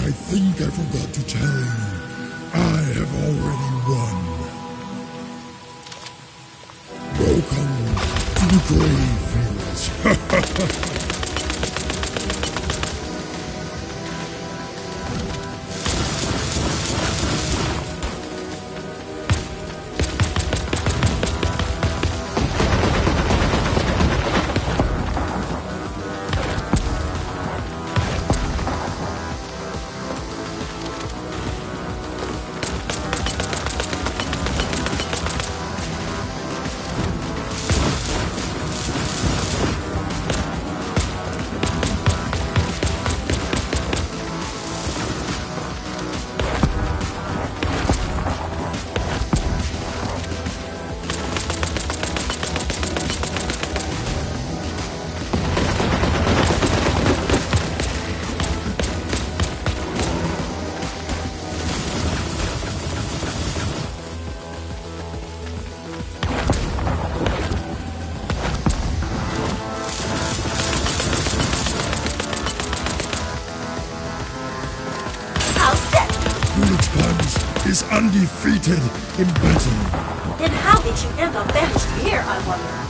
I think I forgot to tell you. I have already won. Welcome to the Grave Fields. Is undefeated in battle. Then how did you end up banished here, I wonder?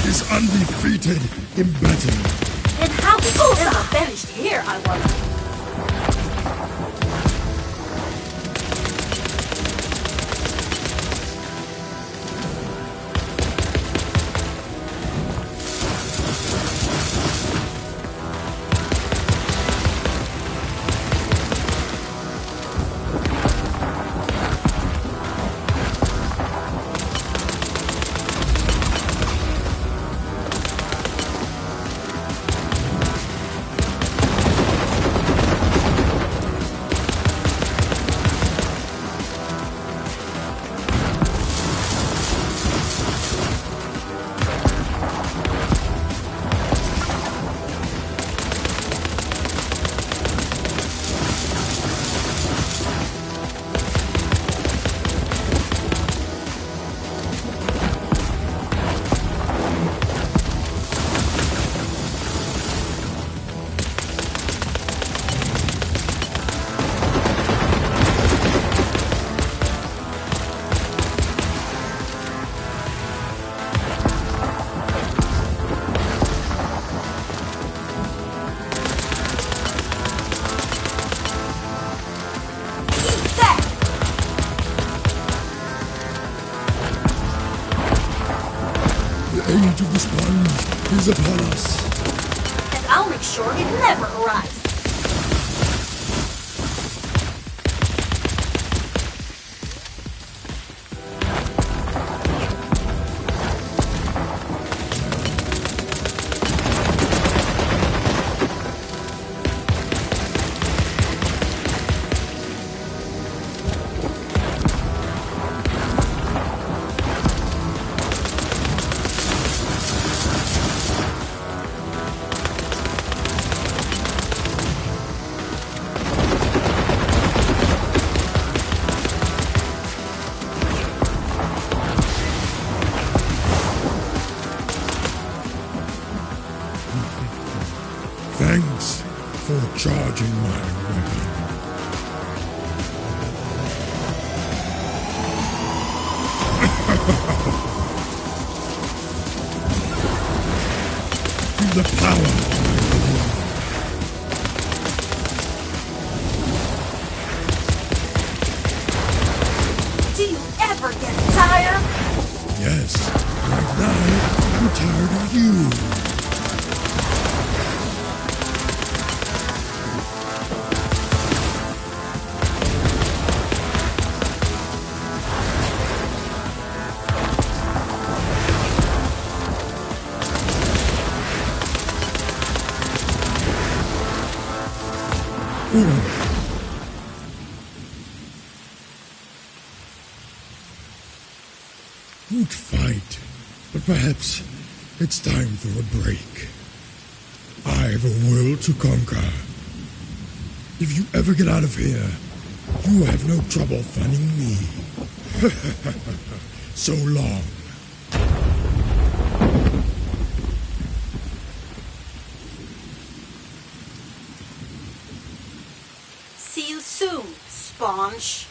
Is undefeated in battle. And how did you end up banished here, I wonder? age of the sponge is upon us. And I'll make sure it never arrives. Charging my weapon. Feel the power. Do you ever get tired? Yes, right now I'm tired of you. Good fight, but perhaps it's time for a break. I've a world to conquer. If you ever get out of here, you have no trouble finding me. So long. See you soon, Sponge.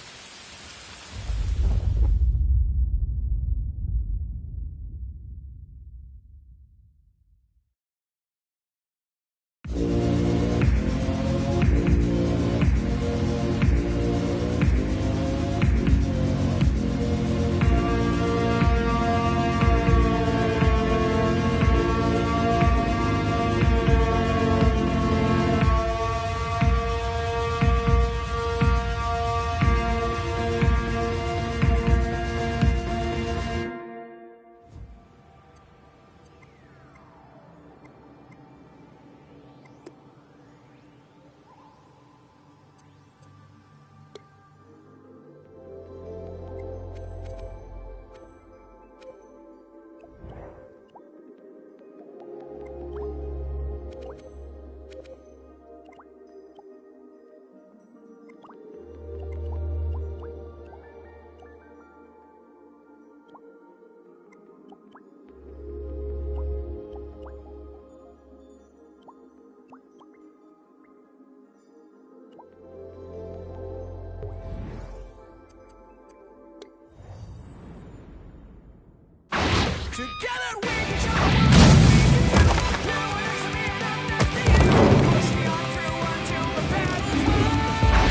Together we jump! Now it's me and nothing. Pushing on through until the battle's won.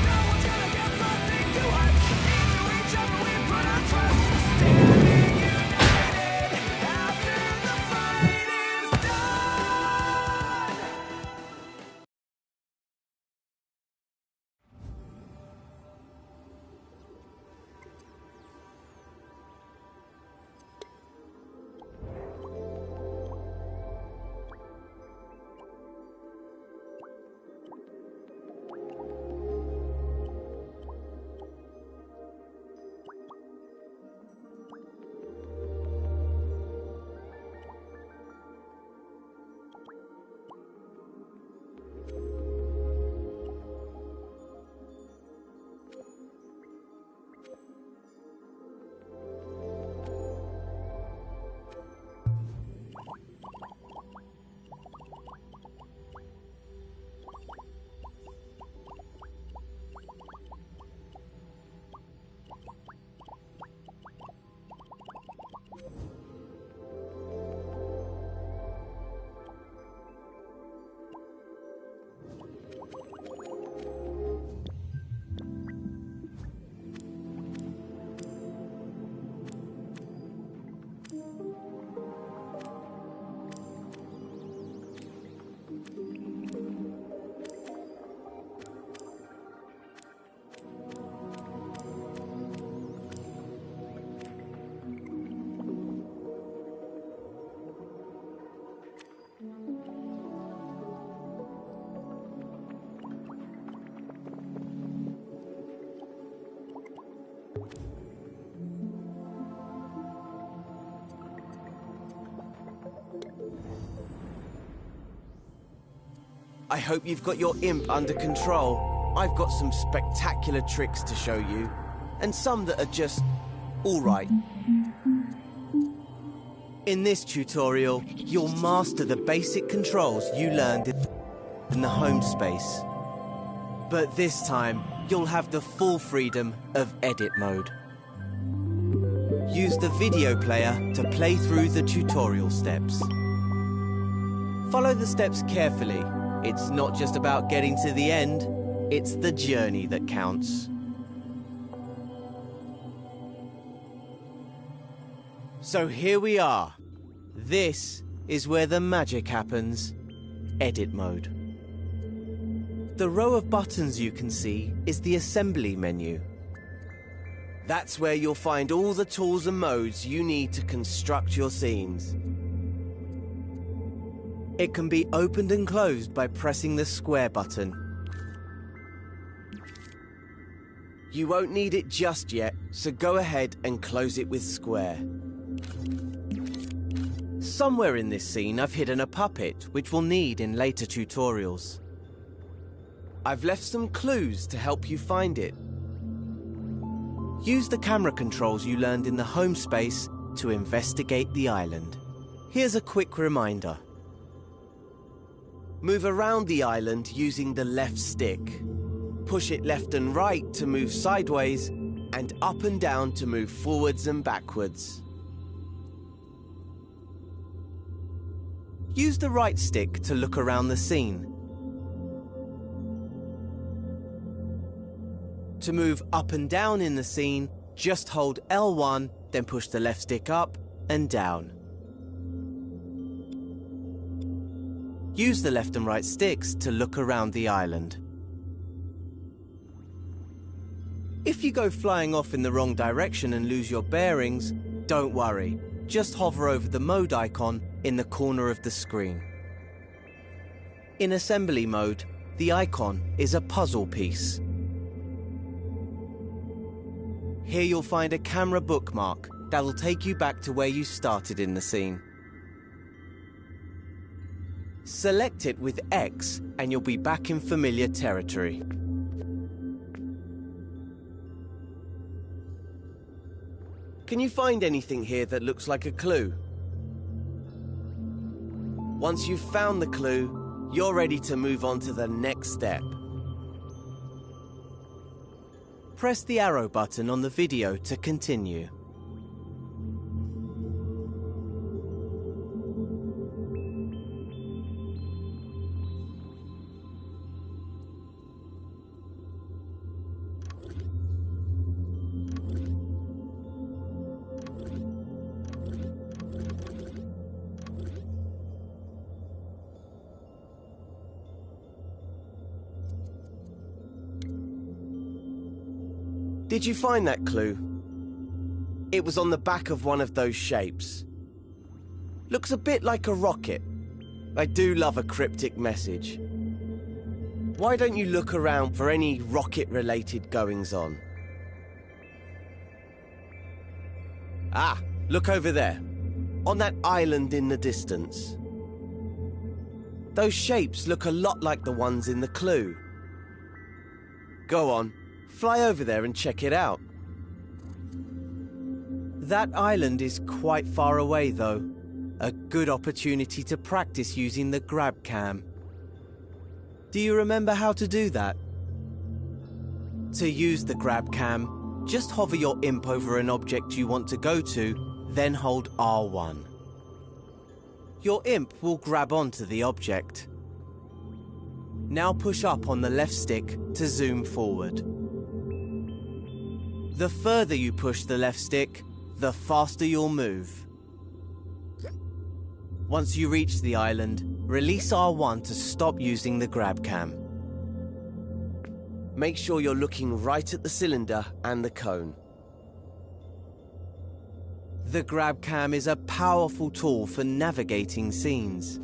No one's gonna get something to us. Into each other we put our trust. Standing united after the fight is done. I hope you've got your imp under control. I've got some spectacular tricks to show you, and some that are just alright. In this tutorial, you'll master the basic controls you learned in... in the home space. But this time, you'll have the full freedom of edit mode. Use the video player to play through the tutorial steps. Follow the steps carefully. It's not just about getting to the end, it's the journey that counts. So here we are. This is where the magic happens. Edit mode. The row of buttons you can see is the assembly menu. That's where you'll find all the tools and modes you need to construct your scenes. It can be opened and closed by pressing the square button. You won't need it just yet, so go ahead and close it with square. Somewhere in this scene I've hidden a puppet, which we'll need in later tutorials. I've left some clues to help you find it. Use the camera controls you learned in the home space to investigate the island. Here's a quick reminder. Move around the island using the left stick. Push it left and right to move sideways, and up and down to move forwards and backwards. Use the right stick to look around the scene. To move up and down in the scene, just hold L1, then push the left stick up and down. Use the left and right sticks to look around the island. If you go flying off in the wrong direction and lose your bearings, don't worry. Just hover over the mode icon in the corner of the screen. In assembly mode, the icon is a puzzle piece. Here you'll find a camera bookmark that'll take you back to where you started in the scene. Select it with X and you'll be back in familiar territory. Can you find anything here that looks like a clue? Once you've found the clue, you're ready to move on to the next step. Press the arrow button on the video to continue. Did you find that clue? It was on the back of one of those shapes. Looks a bit like a rocket. I do love a cryptic message. Why don't you look around for any rocket-related goings-on? Ah, look over there. On that island in the distance. Those shapes look a lot like the ones in the clue. Go on. Fly over there and check it out. That island is quite far away though. A good opportunity to practice using the grab cam. Do you remember how to do that? To use the grab cam, just hover your imp over an object you want to go to, then hold R1. Your imp will grab onto the object. Now push up on the left stick to zoom forward. The further you push the left stick, the faster you'll move. Once you reach the island, release R1 to stop using the grab cam. Make sure you're looking right at the cylinder and the cone. The grab cam is a powerful tool for navigating scenes.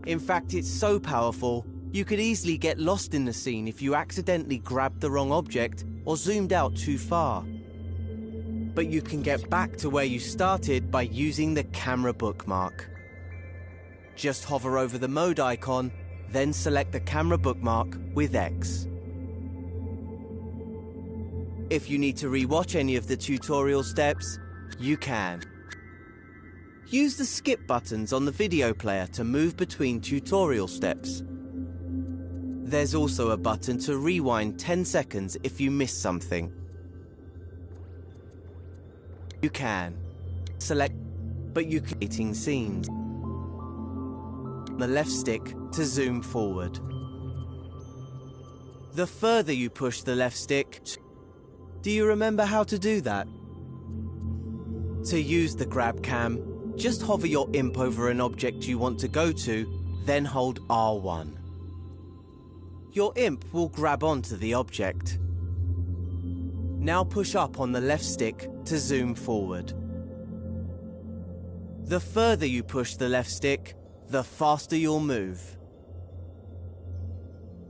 In fact, it's so powerful, you could easily get lost in the scene if you accidentally grabbed the wrong object or zoomed out too far. But you can get back to where you started by using the camera bookmark. Just hover over the mode icon, then select the camera bookmark with X. If you need to re-watch any of the tutorial steps, you can. Use the skip buttons on the video player to move between tutorial steps. There's also a button to rewind 10 seconds if you miss something. You can select, but you can creating scenes. The left stick to zoom forward. The further you push the left stick, do you remember how to do that? To use the grab cam, just hover your imp over an object you want to go to, then hold R1. Your imp will grab onto the object. Now push up on the left stick to zoom forward. The further you push the left stick, the faster you'll move.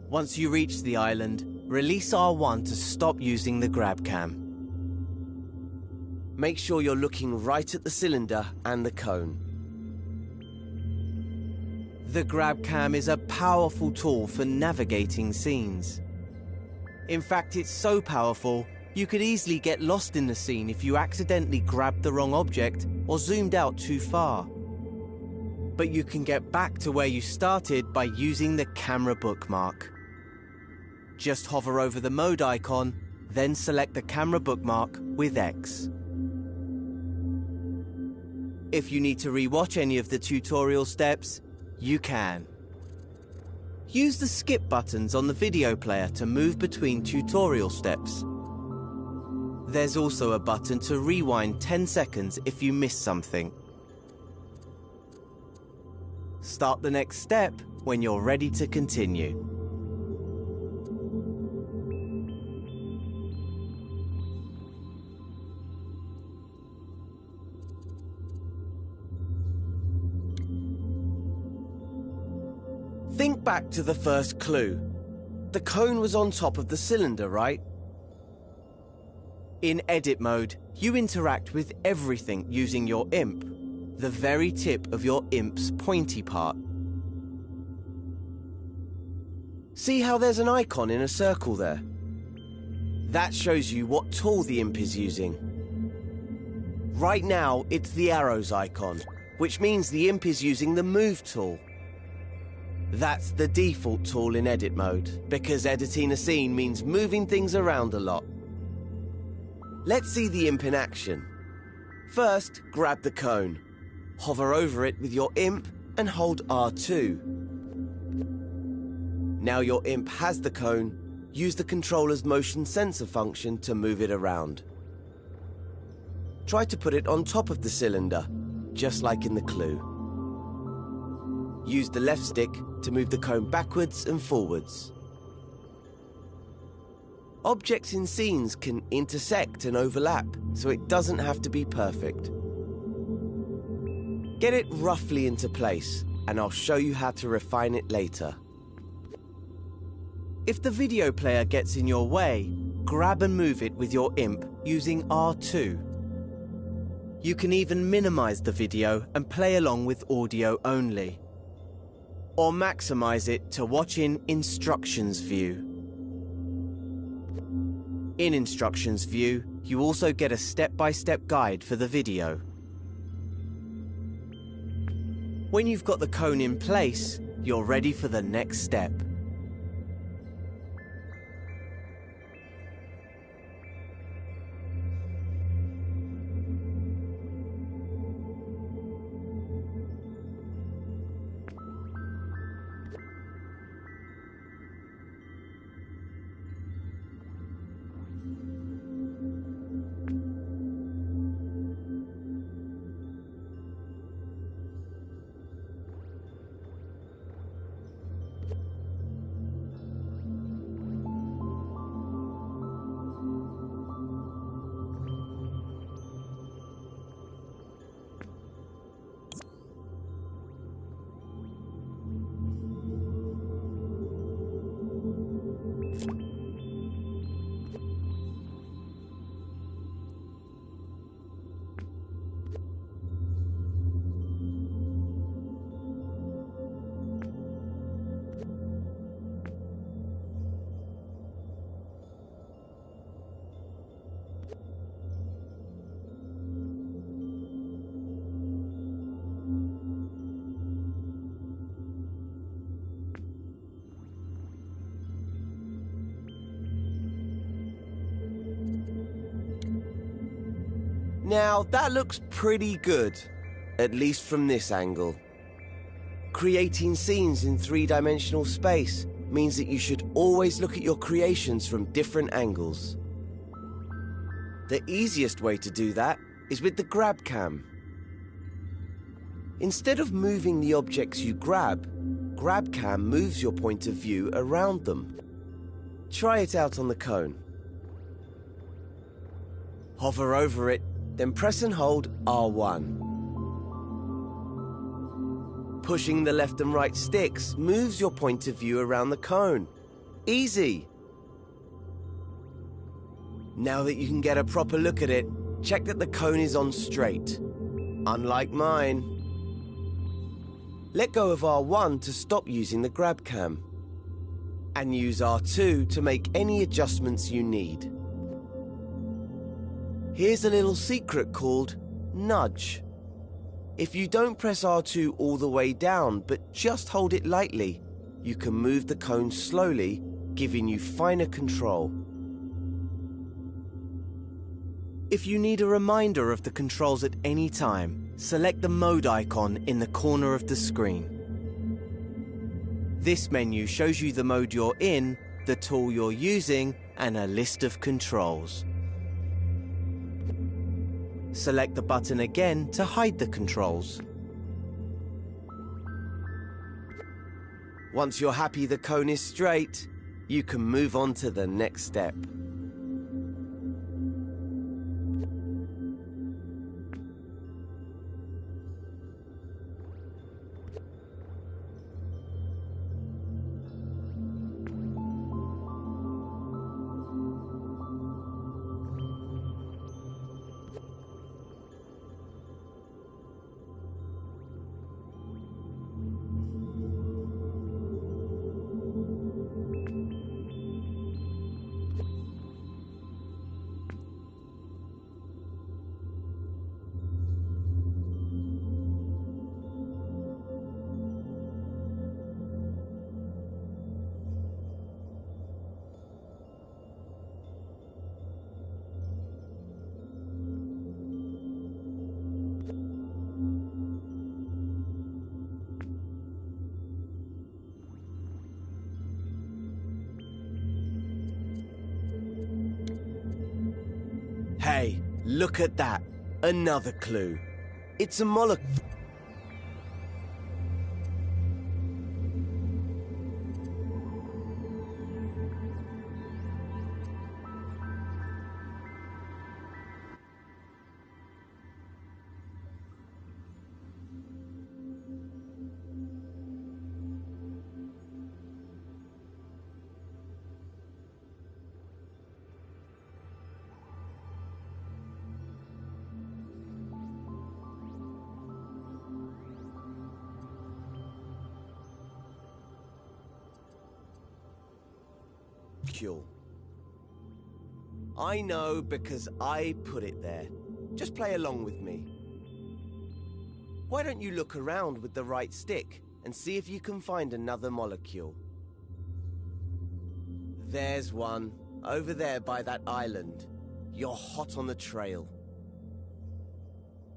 Once you reach the island, release R1 to stop using the grab cam. Make sure you're looking right at the cylinder and the cone. The grab cam is a powerful tool for navigating scenes. In fact, it's so powerful, you could easily get lost in the scene if you accidentally grabbed the wrong object or zoomed out too far. But you can get back to where you started by using the camera bookmark. Just hover over the mode icon, then select the camera bookmark with X. If you need to rewatch any of the tutorial steps, you can. Use the skip buttons on the video player to move between tutorial steps. There's also a button to rewind 10 seconds if you miss something. Start the next step when you're ready to continue. Think back to the first clue. The cone was on top of the cylinder, right? In edit mode, you interact with everything using your imp, the very tip of your imp's pointy part. See how there's an icon in a circle there? That shows you what tool the imp is using. Right now, it's the arrows icon, which means the imp is using the move tool. That's the default tool in edit mode, because editing a scene means moving things around a lot. Let's see the imp in action. First, grab the cone. Hover over it with your imp and hold R2. Now your imp has the cone, use the controller's motion sensor function to move it around. Try to put it on top of the cylinder, just like in the clue. Use the left stick to move the cone backwards and forwards. Objects in scenes can intersect and overlap, so it doesn't have to be perfect. Get it roughly into place, and I'll show you how to refine it later. If the video player gets in your way, grab and move it with your imp using R2. You can even minimize the video and play along with audio only. Or maximize it to watch in Instructions View. In Instructions View, you also get a step-by-step guide for the video. When you've got the cone in place, you're ready for the next step. Now, that looks pretty good, at least from this angle. Creating scenes in three-dimensional space means that you should always look at your creations from different angles. The easiest way to do that is with the grab cam. Instead of moving the objects you grab, GrabCam moves your point of view around them. Try it out on the cone. Hover over it, then press and hold R1. Pushing the left and right sticks moves your point of view around the cone. Easy! Now that you can get a proper look at it, check that the cone is on straight. Unlike mine. Let go of R1 to stop using the grab cam. And use R2 to make any adjustments you need. Here's a little secret called nudge. If you don't press R2 all the way down, but just hold it lightly, you can move the cone slowly, giving you finer control. If you need a reminder of the controls at any time, select the mode icon in the corner of the screen. This menu shows you the mode you're in, the tool you're using, and a list of controls. Select the button again to hide the controls. Once you're happy the cone is straight, you can move on to the next step. Hey, look at that. Another clue. It's a molecule. I know because I put it there. Just play along with me. Why don't you look around with the right stick and see if you can find another molecule? There's one, over there by that island. You're hot on the trail.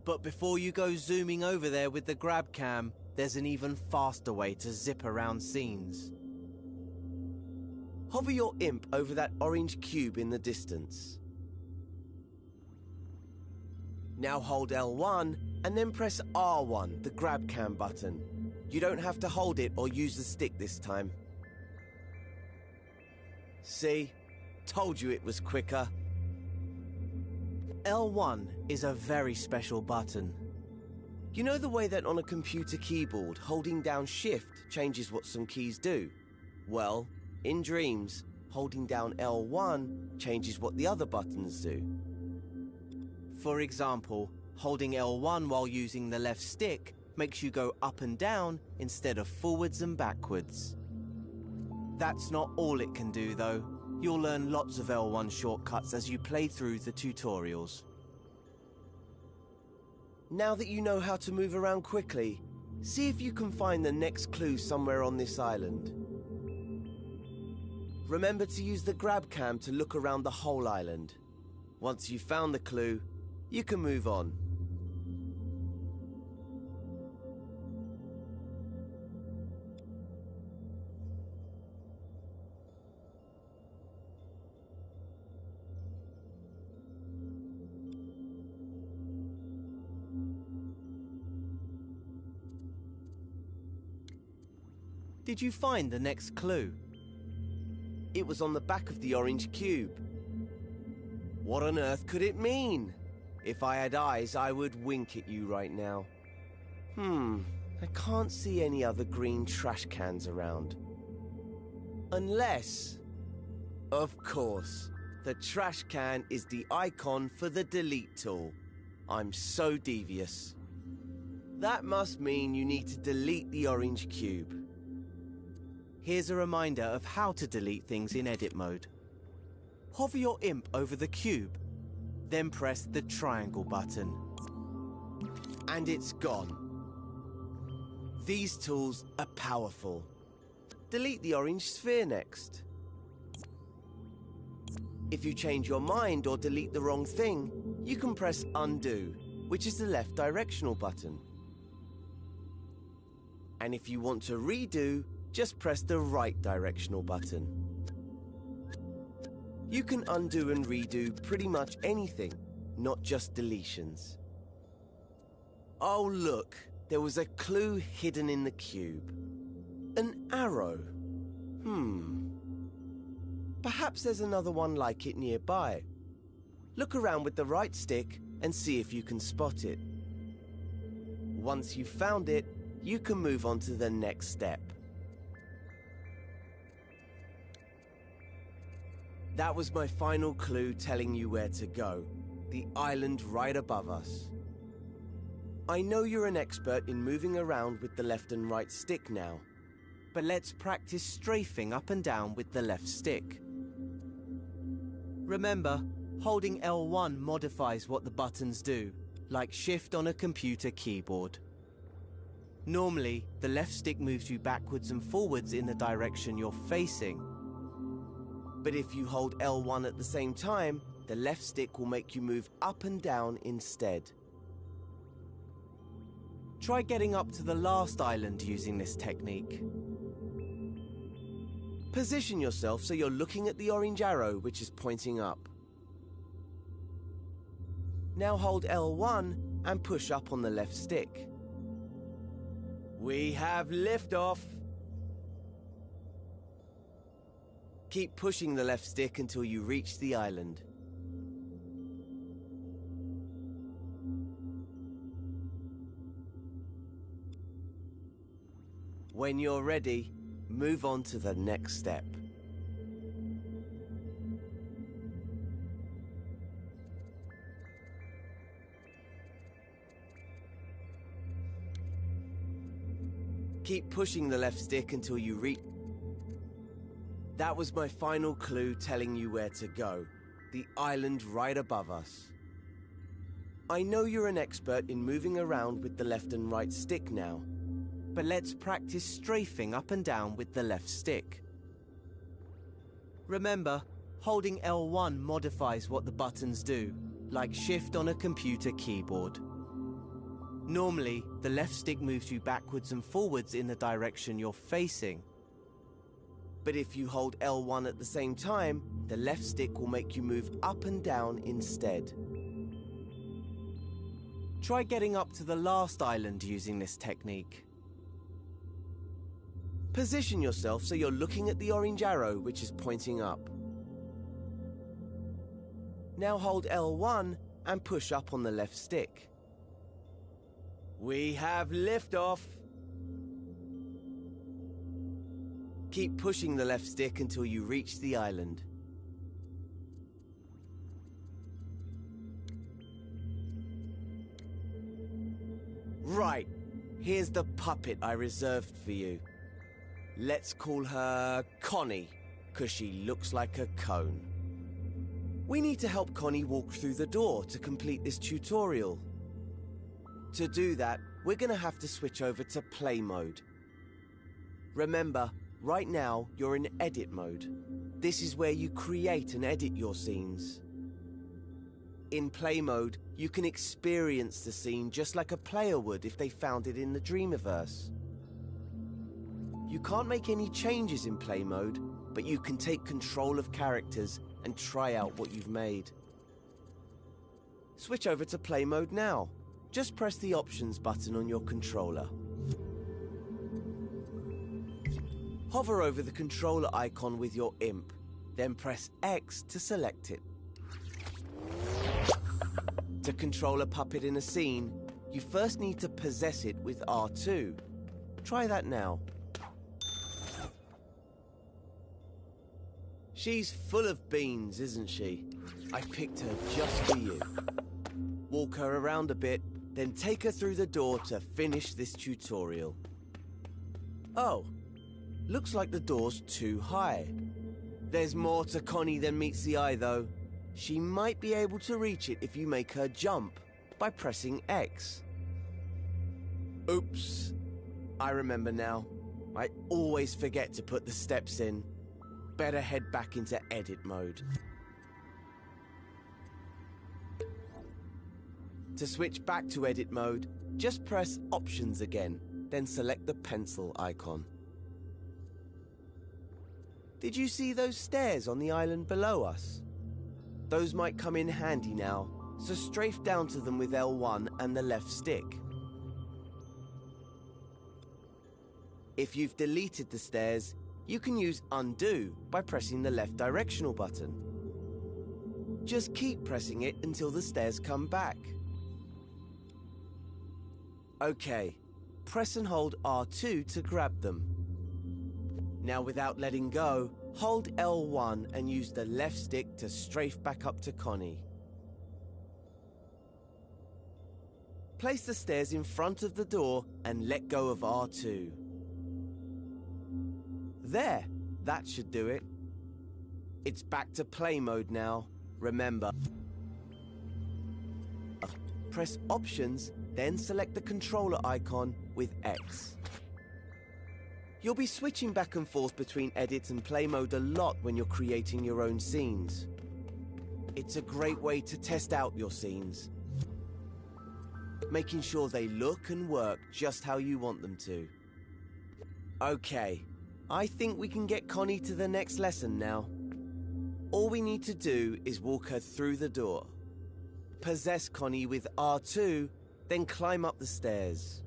But before you go zooming over there with the grab cam, there's an even faster way to zip around scenes. Hover your imp over that orange cube in the distance. Now hold L1 and then press R1, the grab cam button. You don't have to hold it or use the stick this time. See? Told you it was quicker. L1 is a very special button. You know the way that on a computer keyboard, holding down Shift changes what some keys do? Well, in Dreams, holding down L1 changes what the other buttons do. For example, holding L1 while using the left stick makes you go up and down instead of forwards and backwards. That's not all it can do though. You'll learn lots of L1 shortcuts as you play through the tutorials. Now that you know how to move around quickly, see if you can find the next clue somewhere on this island. Remember to use the grab cam to look around the whole island. Once you've found the clue, You can move on. Did you find the next clue? It was on the back of the orange cube. What on earth could it mean? If I had eyes, I would wink at you right now. I can't see any other green trash cans around. Unless... Of course, the trash can is the icon for the delete tool. I'm so devious. That must mean you need to delete the orange cube. Here's a reminder of how to delete things in edit mode. Hover your imp over the cube, then press the triangle button. And it's gone. These tools are powerful. Delete the orange sphere next. If you change your mind or delete the wrong thing, you can press undo, which is the left directional button. And if you want to redo, just press the right directional button. You can undo and redo pretty much anything, not just deletions. Oh look, there was a clue hidden in the cube. An arrow. Perhaps there's another one like it nearby. Look around with the right stick and see if you can spot it. Once you've found it, you can move on to the next step. That was my final clue telling you where to go. The island right above us. I know you're an expert in moving around with the left and right stick now. But let's practice strafing up and down with the left stick. Remember, holding L1 modifies what the buttons do, like shift on a computer keyboard. Normally, the left stick moves you backwards and forwards in the direction you're facing. But if you hold L1 at the same time, the left stick will make you move up and down instead. Try getting up to the last island using this technique. Position yourself so you're looking at the orange arrow which is pointing up. Now hold L1 and push up on the left stick. We have liftoff! Keep pushing the left stick until you reach the island. When you're ready, move on to the next step. Keep pushing the left stick until you reach... That was my final clue telling you where to go. The island right above us. I know you're an expert in moving around with the left and right stick now. But let's practice strafing up and down with the left stick. Remember, holding L1 modifies what the buttons do, like shift on a computer keyboard. Normally, the left stick moves you backwards and forwards in the direction you're facing. But if you hold L1 at the same time, the left stick will make you move up and down instead. Try getting up to the last island using this technique. Position yourself so you're looking at the orange arrow which is pointing up. Now hold L1 and push up on the left stick. We have liftoff! Keep pushing the left stick until you reach the island. Right, here's the puppet I reserved for you. Let's call her Connie, 'cause she looks like a cone. We need to help Connie walk through the door to complete this tutorial. To do that, we're gonna have to switch over to play mode. Remember, right now you're in edit mode. This is where you create and edit your scenes. In play mode, you can experience the scene just like a player would if they found it in the Dreamiverse. You can't make any changes in play mode, but you can take control of characters and try out what you've made. Switch over to play mode now. Just press the options button on your controller. Hover over the controller icon with your imp, then press X to select it. To control a puppet in a scene, you first need to possess it with R2. Try that now. She's full of beans, isn't she? I picked her just for you. Walk her around a bit, then take her through the door to finish this tutorial. Oh, looks like the door's too high. There's more to Connie than meets the eye, though. She might be able to reach it if you make her jump by pressing X. Oops. I remember now. I always forget to put the steps in. Better head back into edit mode. To switch back to edit mode, just press Options again, then select the pencil icon. Did you see those stairs on the island below us? Those might come in handy now, so strafe down to them with L1 and the left stick. If you've deleted the stairs, you can use Undo by pressing the left directional button. Just keep pressing it until the stairs come back. Okay, press and hold R2 to grab them. Now without letting go, hold L1 and use the left stick to strafe back up to Connie. Place the stairs in front of the door and let go of R2. There, that should do it. It's back to play mode now, remember. Press Options, then select the controller icon with X. You'll be switching back and forth between edit and play mode a lot when you're creating your own scenes. It's a great way to test out your scenes, making sure they look and work just how you want them to. Okay, I think we can get Connie to the next lesson now. All we need to do is walk her through the door. Possess Connie with R2, then climb up the stairs.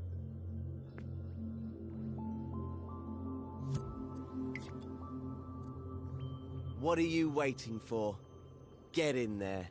What are you waiting for? Get in there.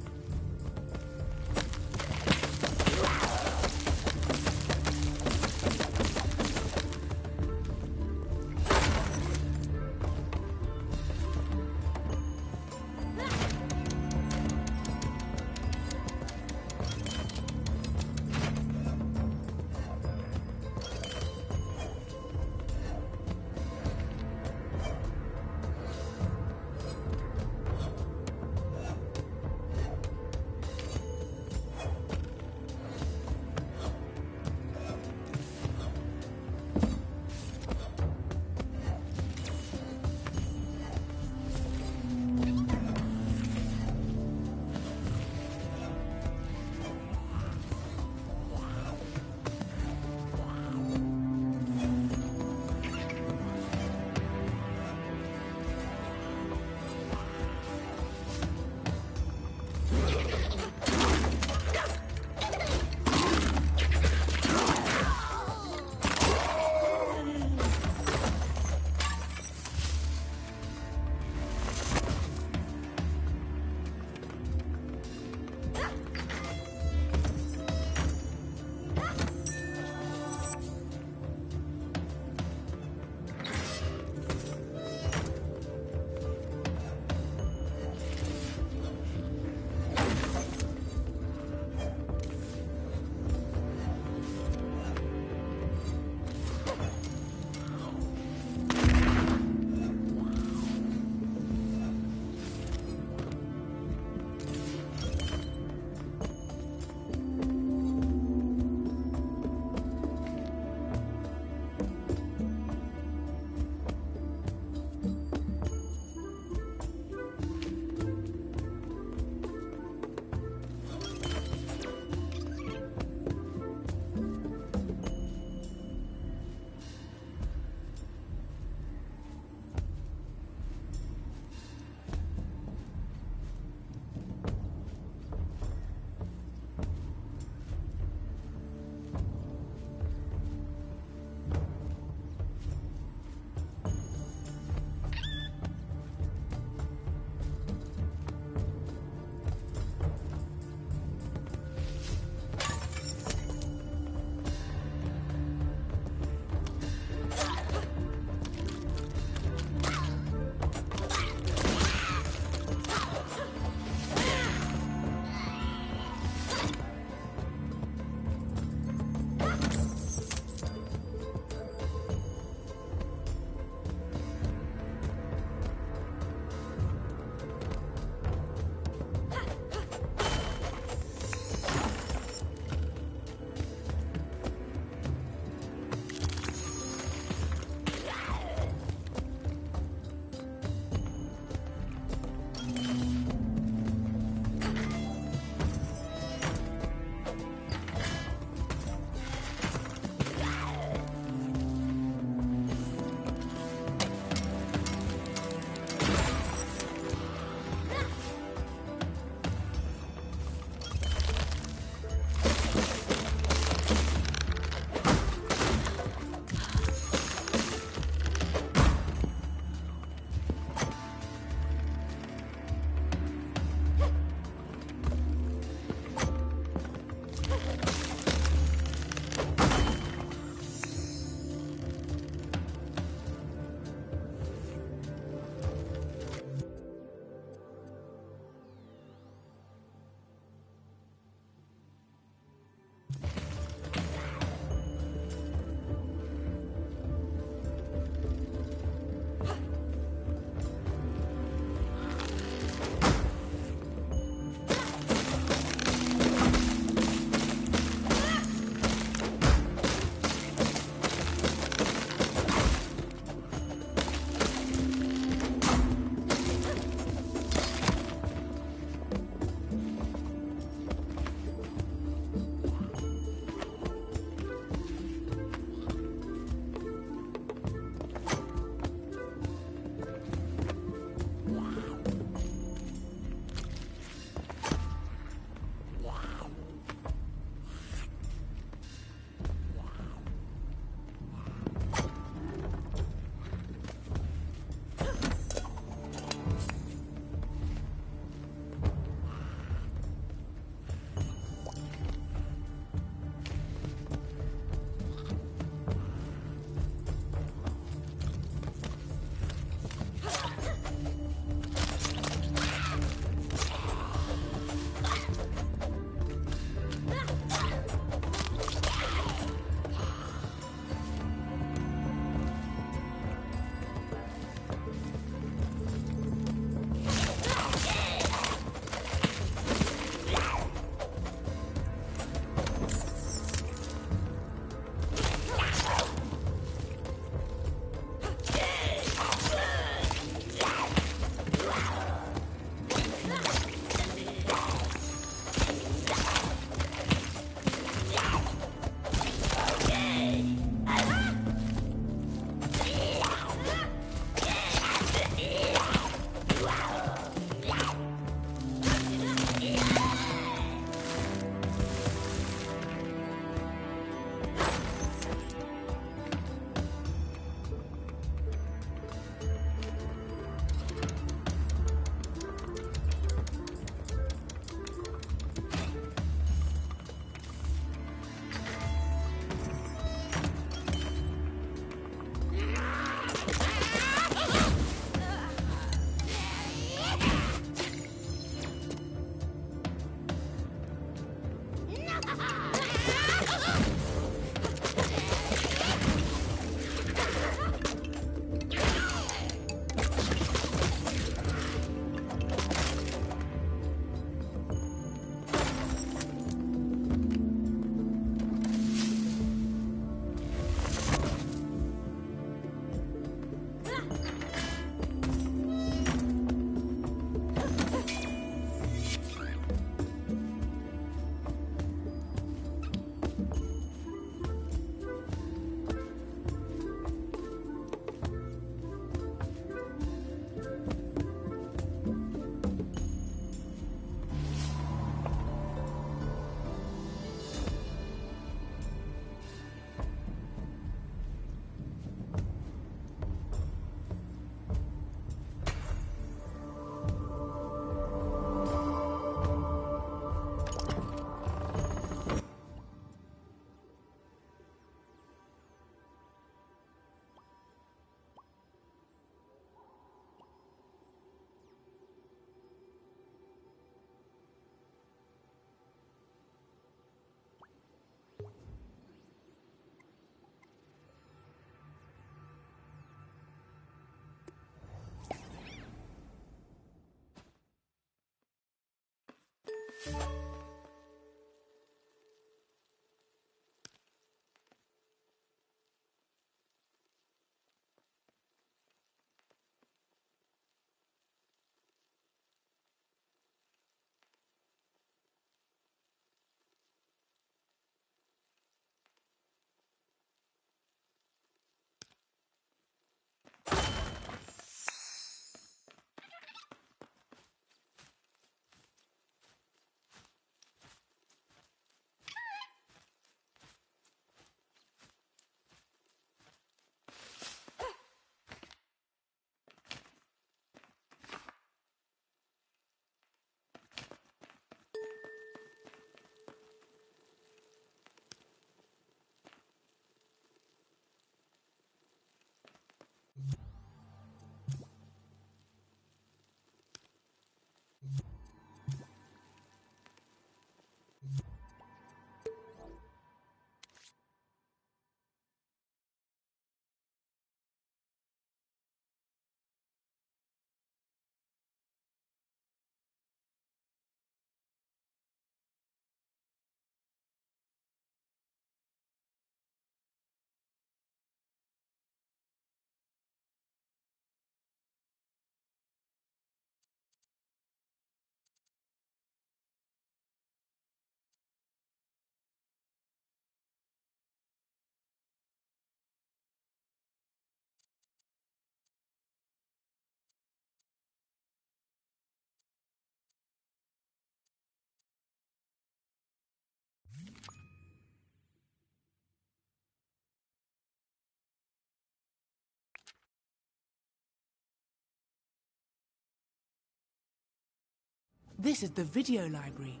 This is the video library.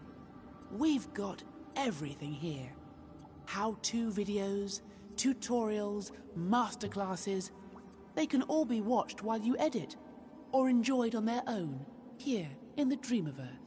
We've got everything here. How-to videos, tutorials, masterclasses. They can all be watched while you edit, or enjoyed on their own, here in the Dreamiverse.